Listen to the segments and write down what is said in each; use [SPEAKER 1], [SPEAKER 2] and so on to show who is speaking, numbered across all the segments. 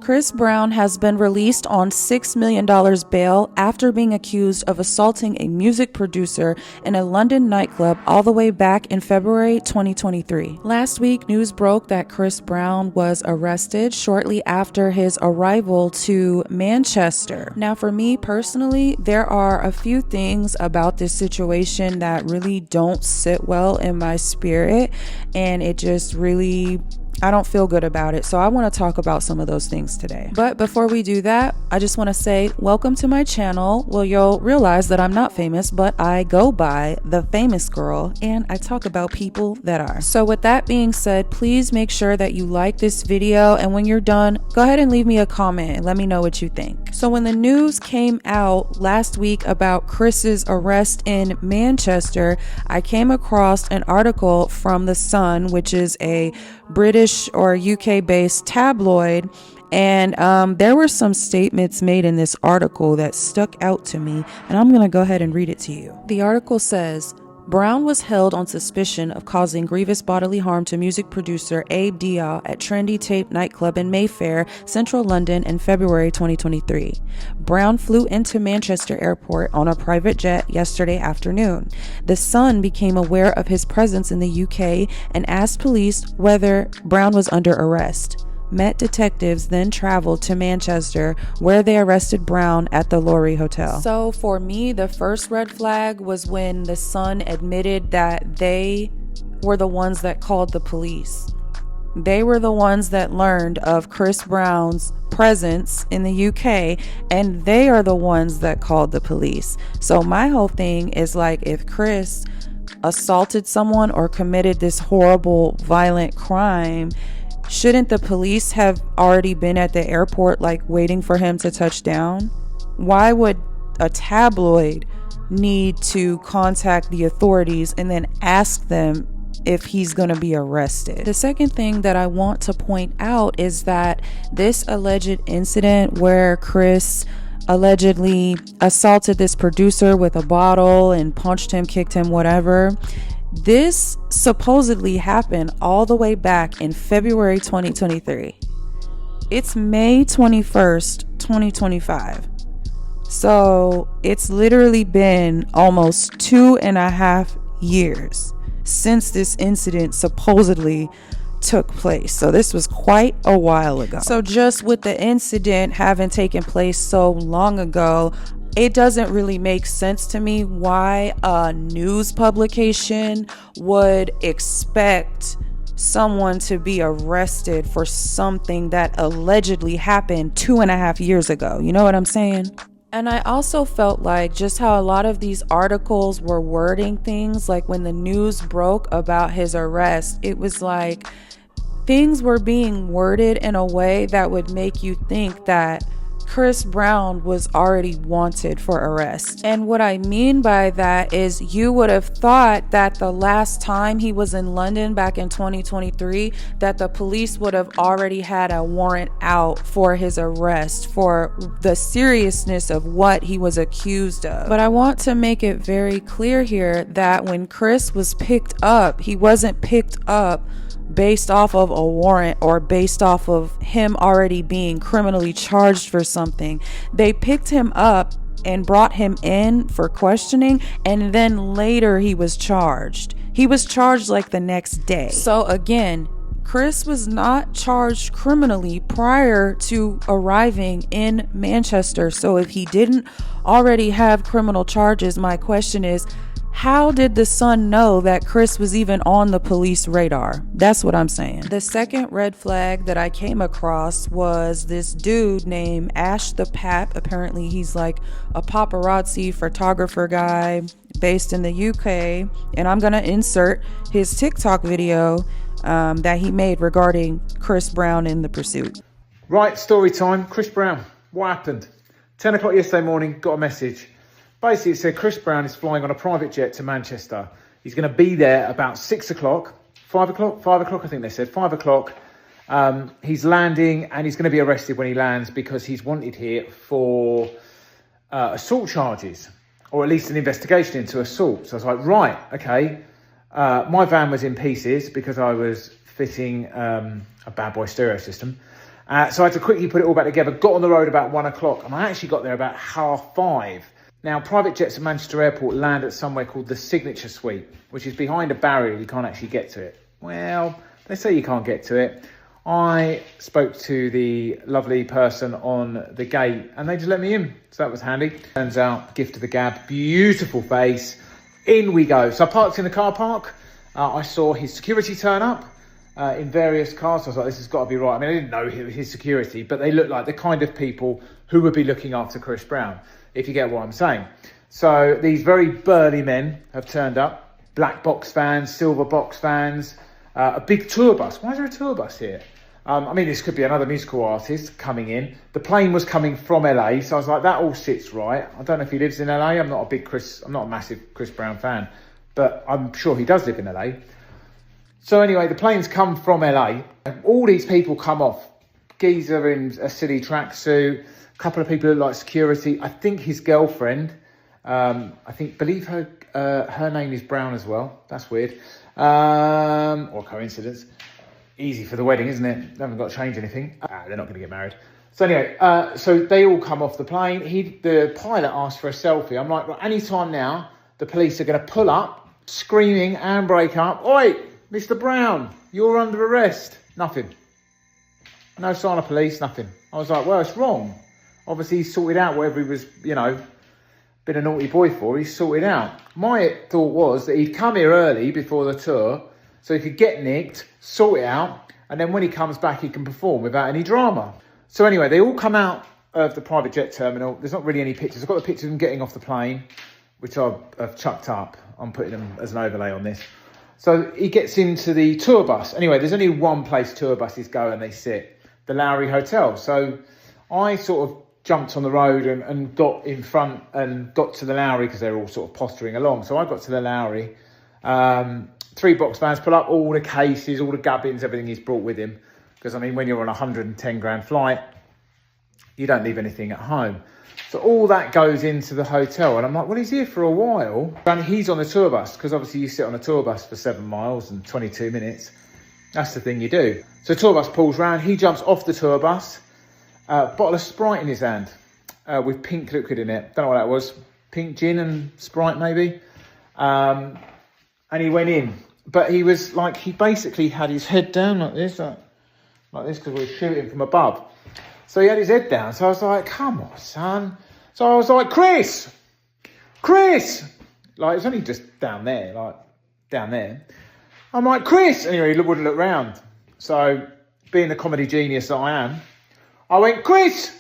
[SPEAKER 1] Chris Brown has been released on $6 million bail after being accused of assaulting a music producer in a London nightclub all the way back in February 2023. Last week, news broke that Chris Brown was arrested shortly after his arrival to Manchester. Now, for me personally, there are a few things about this situation that really don't sit well in my spirit, and it just really, I don't feel good about it. So I want to talk about some of those things today. But before we do that, I just want to say welcome to my channel. Well, you'll realize that I'm not famous, but I go by the famous girl and I talk about people that are. So with that being said, please make sure that you like this video, and when you're done, go ahead and leave me a comment and let me know what you think. So when the news came out last week about Chris's arrest in Manchester, I came across an article from The Sun, which is a British or UK based tabloid, and there were some statements made in this article that stuck out to me, and I'm gonna go ahead and read it to you. The article says, Brown was held on suspicion of causing grievous bodily harm to music producer Abe Dia at Trendy Tape nightclub in Mayfair, central London in February 2023. Brown flew into Manchester airport on a private jet yesterday afternoon. The Sun became aware of his presence in the UK and asked police whether Brown was under arrest. Met detectives then traveled to Manchester, where they arrested Brown at the Lorry Hotel. So for me, the first red flag was when the Sun admitted that they were the ones that called the police. They were the ones that learned of Chris Brown's presence in the UK, and they are the ones that called the police. So my whole thing is, like, if Chris assaulted someone or committed this horrible, violent crime, shouldn't the police have already been at the airport, like, waiting for him to touch down? Why would a tabloid need to contact the authorities and then ask them if he's going to be arrested? The second thing that I want to point out is that this alleged incident where Chris allegedly assaulted this producer with a bottle and punched him, kicked him, whatever, this supposedly happened all the way back in February 2023. It's May 21st, 2025. So it's literally been almost 2.5 years since this incident supposedly took place. So this was quite a while ago. So just with the incident having taken place so long ago, it doesn't really make sense to me why a news publication would expect someone to be arrested for something that allegedly happened 2.5 years ago. You know what I'm saying? And I also felt like just how a lot of these articles were wording things, like when the news broke about his arrest, it was like things were being worded in a way that would make you think that Chris Brown was already wanted for arrest. And what I mean by that is, you would have thought that the last time he was in London back in 2023, that the police would have already had a warrant out for his arrest for the seriousness of what he was accused of. But I want to make it very clear here that when Chris was picked up, he wasn't picked up based off of a warrant or based off of him already being criminally charged for something. They picked him up and brought him in for questioning, and then later he was charged. He was charged like the next day. So again, Chris was not charged criminally prior to arriving in Manchester. So if he didn't already have criminal charges, my question is, how did the Sun know that Chris was even on the police radar? That's what I'm saying. The second red flag that I came across was this dude named Ash the Pap. Apparently he's like a paparazzi photographer guy based in the UK. And I'm going to insert his TikTok video that he made regarding Chris Brown in the pursuit.
[SPEAKER 2] Right, story time. Chris Brown. What happened? 10 o'clock yesterday morning, got a message. Basically, it said Chris Brown is flying on a private jet to Manchester. He's going to be there about 6 o'clock, 5 o'clock, 5 o'clock, I think they said, 5 o'clock. He's landing and he's going to be arrested when he lands because he's wanted here for assault charges, or at least an investigation into assault. So I was like, right, okay. My van was in pieces because I was fitting a bad boy stereo system. So I had to quickly put it all back together, got on the road about 1 o'clock, and I actually got there about 5:30. Now, private jets at Manchester Airport land at somewhere called the Signature Suite, which is behind a barrier. You can't actually get to it. Well, they say you can't get to it. I spoke to the lovely person on the gate and they just let me in. So that was handy. Turns out, gift of the gab, beautiful face. In we go. So I parked in the car park. I saw his security turn up in various cars. So I was like, this has got to be right. I mean, I didn't know his security, but they look like the kind of people who would be looking after Chris Brown, if you get what I'm saying. So these very burly men have turned up. Black box vans, silver box vans, a big tour bus. Why is there a tour bus here? I mean, this could be another musical artist coming in. The plane was coming from LA, so I was like, that all sits right. I don't know if he lives in LA. I'm not a massive Chris Brown fan, but I'm sure he does live in LA. So anyway, the plane's come from LA. And all these people come off. Geezer in a silly tracksuit. A couple of people look like security. I think his girlfriend, believe her name is Brown as well. That's weird. Or coincidence. Easy for the wedding, isn't it? They haven't got to change anything. They're not going to get married. So anyway, so they all come off the plane. The pilot asked for a selfie. I'm like, well, any time now, the police are going to pull up, screaming, handbrake up. Oi, Mr. Brown, you're under arrest. Nothing. No sign of police, nothing. I was like, well, it's wrong. Obviously, he sorted out whatever he was, been a naughty boy for. He sorted out. My thought was that he'd come here early before the tour, so he could get nicked, sort it out, and then when he comes back, he can perform without any drama. So anyway, they all come out of the private jet terminal. There's not really any pictures. I've got the pictures of them getting off the plane, which I've chucked up. I'm putting them as an overlay on this. So he gets into the tour bus. Anyway, there's only one place tour buses go and they sit, the Lowry Hotel. So I sort of jumped on the road and got in front and got to the Lowry because they're all sort of posturing along. So I got to the Lowry. 3 box vans pull up, all the cases, all the gubbins, everything he's brought with him. Because, I mean, when you're on a 110 grand flight, you don't leave anything at home. So all that goes into the hotel. And I'm like, well, he's here for a while. And he's on the tour bus, because obviously you sit on a tour bus for 7 miles and 22 minutes. That's the thing you do. So the tour bus pulls round. He jumps off the tour bus, bottle of Sprite in his hand with pink liquid in it. Don't know what that was. Pink gin and Sprite, maybe. And he went in. But he was like, he basically had his head down like this, because we were shooting from above. So he had his head down. So I was like, come on, son. So I was like, Chris. Like, it's only just down there, I'm like, Chris. Anyway, he wouldn't look round. So, being the comedy genius that I am, I went, Chris,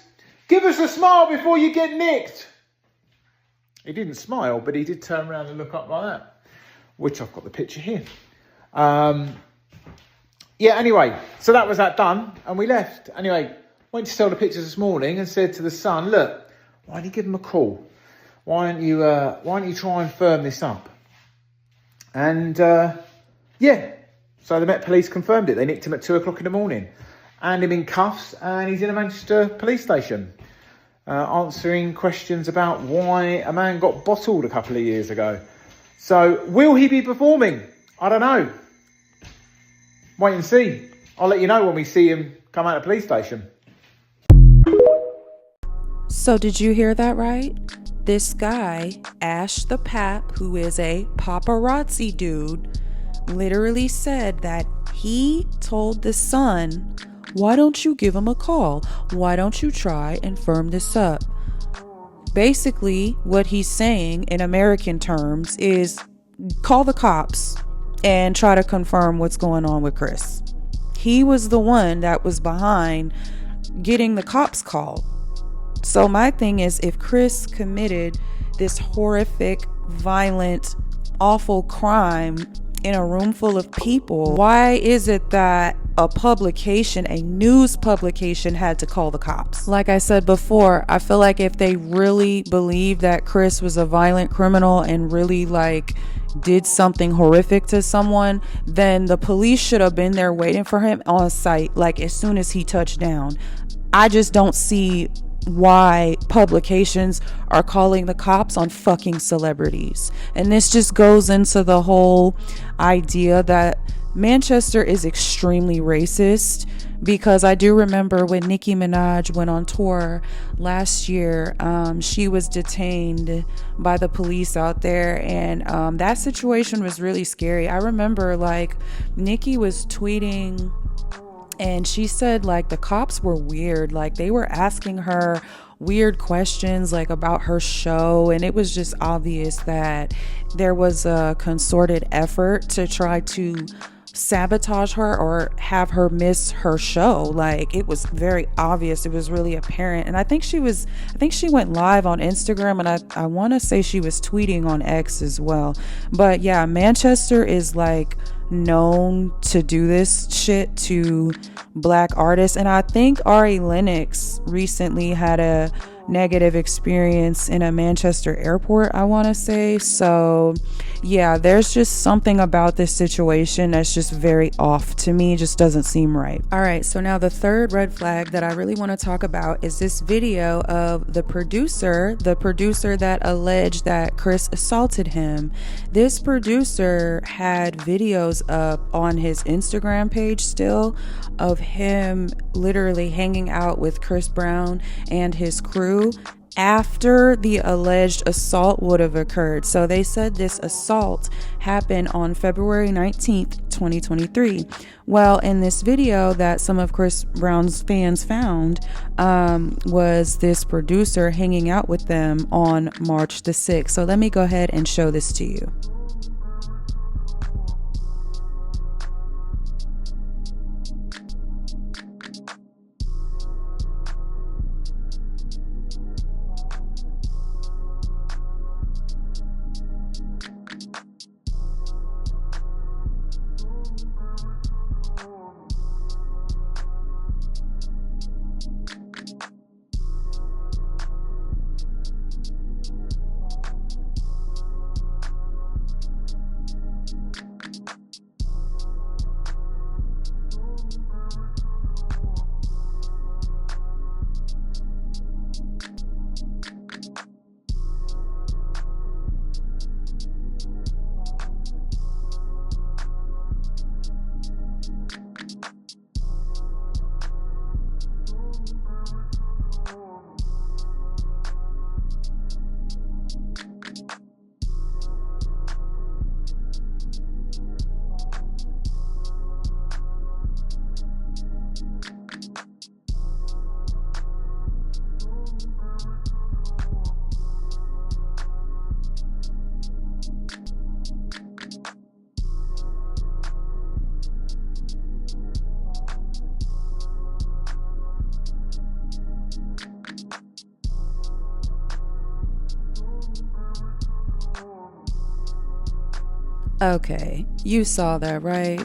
[SPEAKER 2] give us a smile before you get nicked. He didn't smile, but he did turn around and look up like that. Which I've got the picture here. Anyway, so that was that done, and we left. Anyway, went to sell the pictures this morning and said to the son, look, why don't you give him a call? Why don't you try and firm this up? And so the Met Police confirmed it. They nicked him at 2 o'clock in the morning, and him in cuffs, and he's in a Manchester police station, answering questions about why a man got bottled a couple of years ago. So, will he be performing? I don't know. Wait and see. I'll let you know when we see him come out of the police station.
[SPEAKER 1] So did you hear that right? This guy, Ash the Pap, who is a paparazzi dude, literally said that he told the son, why don't you give him a call? Why don't you try and firm this up? Basically, what he's saying in American terms is call the cops and try to confirm what's going on with Chris. He was the one that was behind getting the cops called. So my thing is, if Chris committed this horrific, violent, awful crime in a room full of people, why is it that a news publication had to call the cops? Like I said before, I feel like if they really believed that Chris was a violent criminal and really did something horrific to someone, then the police should have been there waiting for him on site, as soon as he touched down. I just don't see why publications are calling the cops on fucking celebrities. And this just goes into the whole idea that Manchester is extremely racist, because I do remember when Nicki Minaj went on tour last year, she was detained by the police out there, and that situation was really scary. I remember like Nicki was tweeting and she said like the cops were weird, like they were asking her weird questions like about her show, and it was just obvious that there was a concerted effort to try to sabotage her or have her miss her show. Like it was very obvious, it was really apparent. And I think she went live on Instagram, and I want to say she was tweeting on X as well. But yeah, Manchester is like known to do this shit to black artists, and I think Ari Lennox recently had a negative experience in a Manchester airport, I want to say. So yeah, there's just something about this situation that's just very off to me. It just doesn't seem right. All right, so now the third red flag that I really want to talk about is this video of the producer that alleged that Chris assaulted him. This producer had videos up on his Instagram page still of him literally hanging out with Chris Brown and his crew after the alleged assault would have occurred. So they said this assault happened on February 19th, 2023. Well, in this video that some of Chris Brown's fans found, was this producer hanging out with them on March the 6th. So let me go ahead and show this to you. Okay, you saw that, right?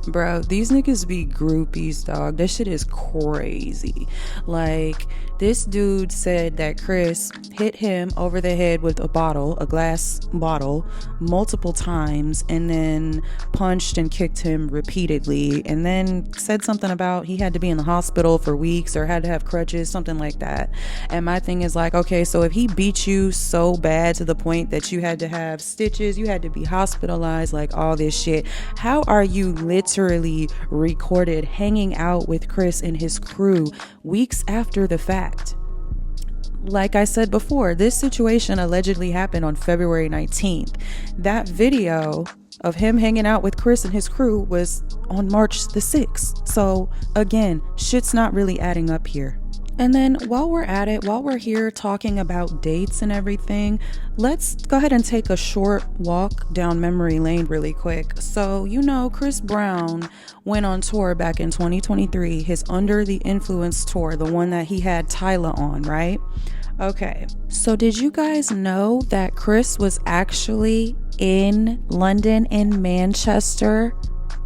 [SPEAKER 1] Bro, these niggas be groupies, dog. This shit is crazy. Like, this dude said that Chris hit him over the head with a glass bottle, multiple times, and then punched and kicked him repeatedly, and then said something about he had to be in the hospital for weeks or had to have crutches, something like that. And my thing is like, okay, so if he beat you so bad to the point that you had to have stitches, you had to be hospitalized, like all this shit, how are you literally recorded hanging out with Chris and his crew weeks after the fact? Like I said before, this situation allegedly happened on February 19th. That video of him hanging out with Chris and his crew was on March the 6th. So again, shit's not really adding up here. And then while we're at it, while we're here talking about dates and everything, let's go ahead and take a short walk down memory lane really quick. So, you know, Chris Brown went on tour back in 2023, his Under the Influence tour, the one that he had Tyla on, right? Okay, so did you guys know that Chris was actually in London and Manchester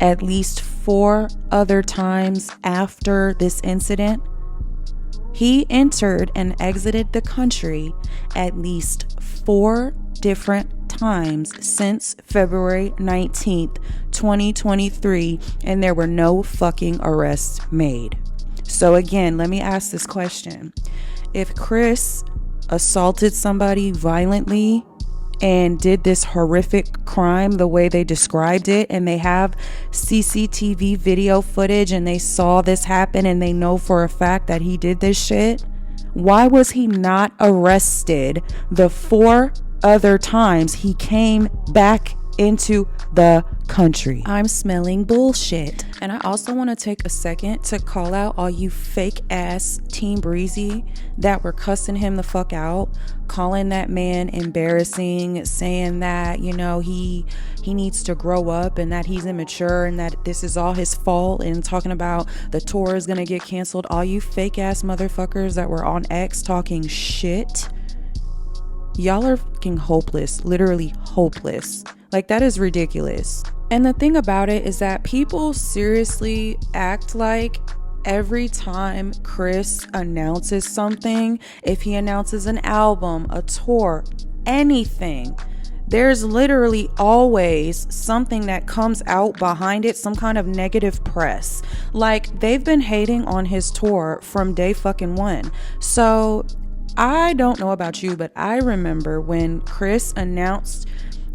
[SPEAKER 1] at least 4 other times after this incident? He entered and exited the country at least 4 different times since February 19th, 2023, and there were no fucking arrests made. So again, let me ask this question. If Chris assaulted somebody violently and did this horrific crime the way they described it, and they have CCTV video footage and they saw this happen and they know for a fact that he did this shit, why was he not arrested the 4 other times he came back into the country? I'm smelling bullshit. And I also want to take a second to call out all you fake ass Team Breezy that were cussing him the fuck out, calling that man embarrassing, saying that, you know, he needs to grow up and that he's immature and that this is all his fault, and talking about the tour is gonna get canceled. All you fake ass motherfuckers that were on X talking shit, y'all are fucking hopeless, literally hopeless. Like, that is ridiculous. And the thing about it is that people seriously act like every time Chris announces something, if he announces an album, a tour, anything, there's literally always something that comes out behind it, some kind of negative press. Like, they've been hating on his tour from day fucking one. So I don't know about you, but I remember when Chris announced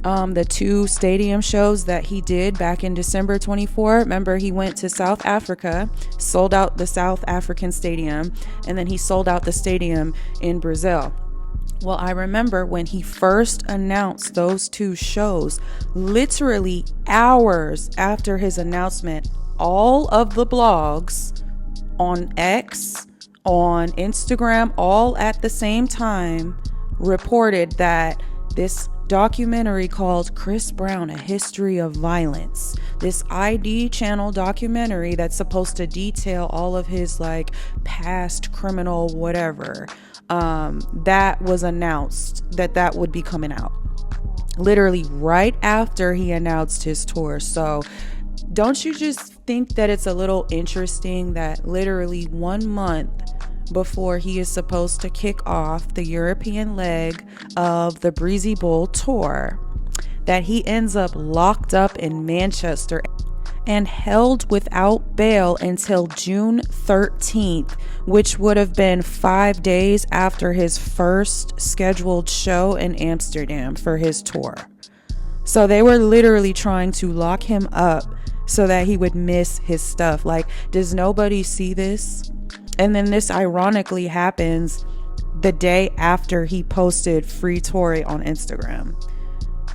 [SPEAKER 1] the 2 stadium shows that he did back in December 24. Remember, he went to South Africa, sold out the South African stadium, and then he sold out the stadium in Brazil. Well, I remember when he first announced those 2 shows, literally hours after his announcement, all of the blogs on X, on Instagram, all at the same time reported that this documentary called Chris Brown, A History of Violence, this ID channel documentary that's supposed to detail all of his like past criminal whatever, that was announced that would be coming out literally right after he announced his tour. So don't you just think that it's a little interesting that literally 1 month before he is supposed to kick off the European leg of the Breezy Bull tour, that he ends up locked up in Manchester and held without bail until June 13th, which would have been 5 days after his first scheduled show in Amsterdam for his tour. So they were literally trying to lock him up so that he would miss his stuff. Like, does nobody see this? And then this ironically happens the day after he posted Free Tory on Instagram.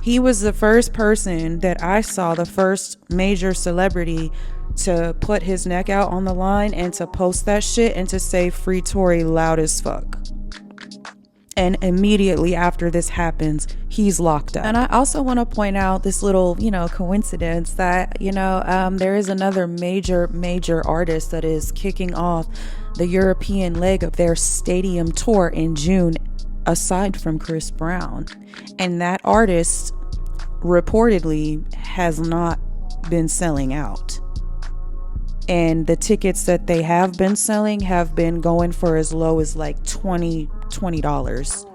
[SPEAKER 1] He was the first person that I saw, the first major celebrity to put his neck out on the line and to post that shit and to say Free Tory loud as fuck. And immediately after this happens, he's locked up. And I also want to point out this little, coincidence that, there is another major artist that is kicking off the European leg of their stadium tour in June, aside from Chris Brown. And that artist reportedly has not been selling out. And the tickets that they have been selling have been going for as low as like $20.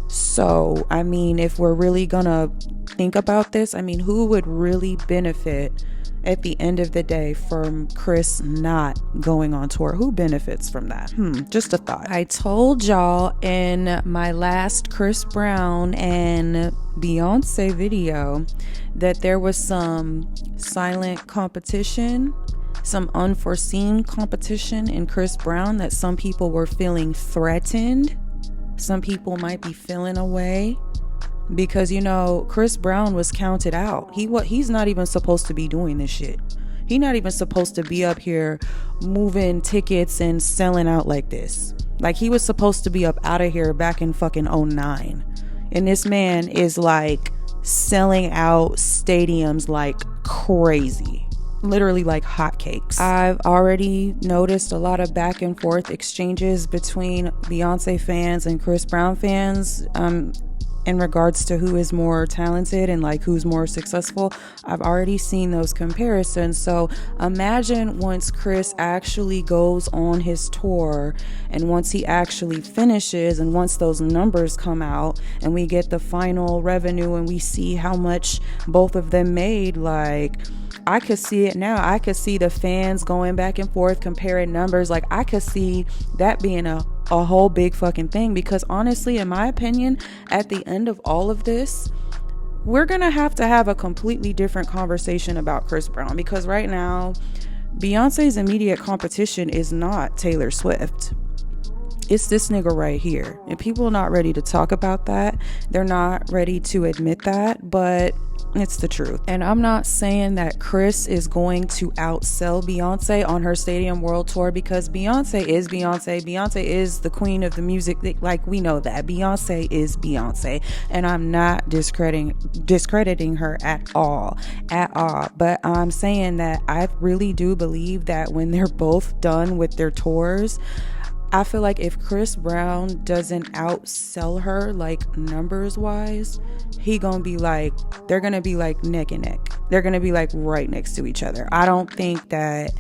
[SPEAKER 1] So, I mean, if we're really gonna think about this, I mean, who would really benefit at the end of the day from Chris not going on tour? Who benefits from that? Just a thought. I told y'all in my last Chris Brown and Beyonce video that there was some silent competition, some unforeseen competition in Chris Brown, that some people were feeling threatened. Some people might be feeling away because, Chris Brown was counted out. He's not even supposed to be doing this shit. He's not even supposed to be up here moving tickets and selling out like this. Like, he was supposed to be up out of here back in fucking 2009. And this man is like selling out stadiums like crazy. Literally like hotcakes. I've already noticed a lot of back and forth exchanges between Beyonce fans and Chris Brown fans in regards to who is more talented and like who's more successful. I've already seen those comparisons. So imagine once Chris actually goes on his tour and once he actually finishes and once those numbers come out and we get the final revenue and we see how much both of them made. Like, I could see it now. I could see the fans going back and forth comparing numbers. Like, I could see that being a a whole big fucking thing, because honestly, in my opinion, at the end of all of this, we're gonna have to have a completely different conversation about Chris Brown, because right now Beyonce's immediate competition is not Taylor Swift. It's this nigga right here. And people are not ready to talk about that. They're not ready to admit that, but it's the truth. And I'm not saying that Chris is going to outsell Beyonce on her Stadium World Tour, because Beyonce is Beyonce. Beyonce is the queen of the music. Like, we know that. Beyonce is Beyonce. And I'm not discrediting her at all. But I'm saying that I really do believe that when they're both done with their tours, I feel like if Chris Brown doesn't outsell her, like numbers wise, they're gonna be like neck and neck. They're gonna be like right next to each other. I don't think that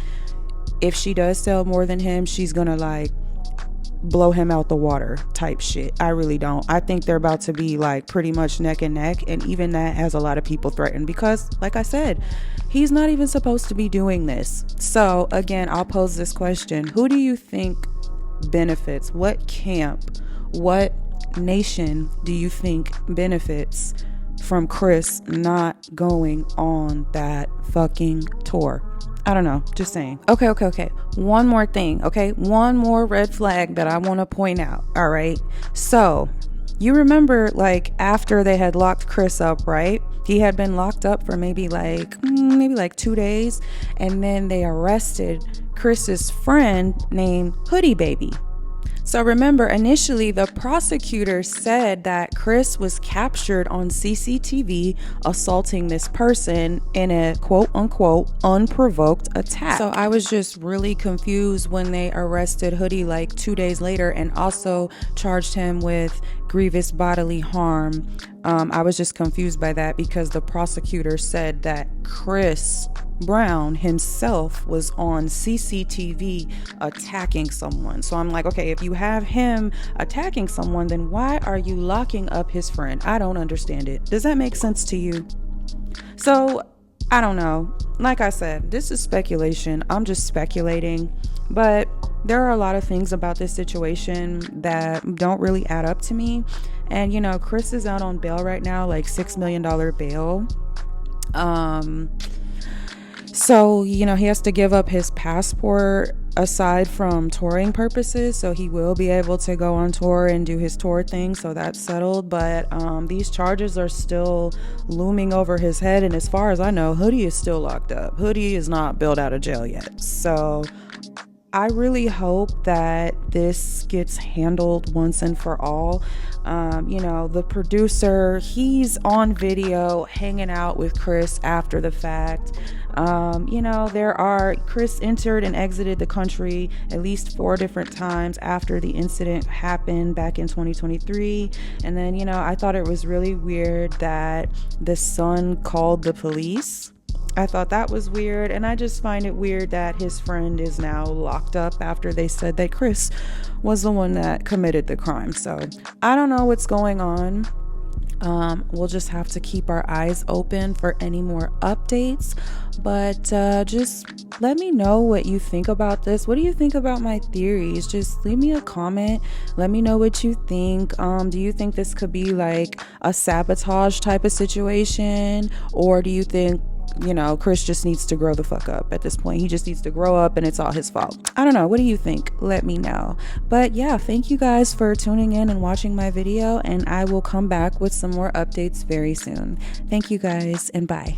[SPEAKER 1] if she does sell more than him, she's gonna like blow him out the water type shit. I really don't. I think they're about to be like pretty much neck and neck, and even that has a lot of people threatened, because like I said, he's not even supposed to be doing this. So again, I'll pose this question: who do you think benefits? What camp, what nation do you think benefits from Chris not going on that fucking tour? I don't know, just saying. Okay. One more thing, okay? One more red flag that I want to point out, all right? So, you remember, like, after they had locked Chris up, right? He had been locked up for maybe like 2 days, and then they arrested Chris's friend named Hoodie Baby. So remember, initially the prosecutor said that Chris was captured on CCTV assaulting this person in a quote unquote unprovoked attack. So I was just really confused when they arrested Hoodie like 2 days later and also charged him with grievous bodily harm. I was just confused by that, because the prosecutor said that Chris Brown himself was on CCTV attacking someone. So I'm like, okay, if you have him attacking someone, then why are you locking up his friend? I don't understand it. Does that make sense to you? So I don't know. Like I said, this is speculation. I'm just speculating, but there are a lot of things about this situation that don't really add up to me. And you know, Chris is out on bail right now, like $6 million bail. So, you know, he has to give up his passport aside from touring purposes. So he will be able to go on tour and do his tour thing. So that's settled. But these charges are still looming over his head. And as far as I know, Hoodie is still locked up. Hoodie is not bailed out of jail yet. So I really hope that this gets handled once and for all. You know, the producer, he's on video hanging out with Chris after the fact. You know, Chris entered and exited the country at least 4 different times after the incident happened back in 2023. And then, you know, I thought it was really weird that the son called the police. I thought that was weird, and I just find it weird that his friend is now locked up after they said that Chris was the one that committed the crime. So I don't know what's going on. We'll just have to keep our eyes open for any more updates, but just let me know what you think about this. What do you think about my theories? Just leave me a comment. Let me know what you think. Do you think this could be like a sabotage type of situation, or do you think, you know, Chris just needs to grow the fuck up at this point? He just needs to grow up and it's all his fault. I don't know. What do you think? Let me know. But yeah, thank you guys for tuning in and watching my video, and I will come back with some more updates very soon. Thank you guys, and bye.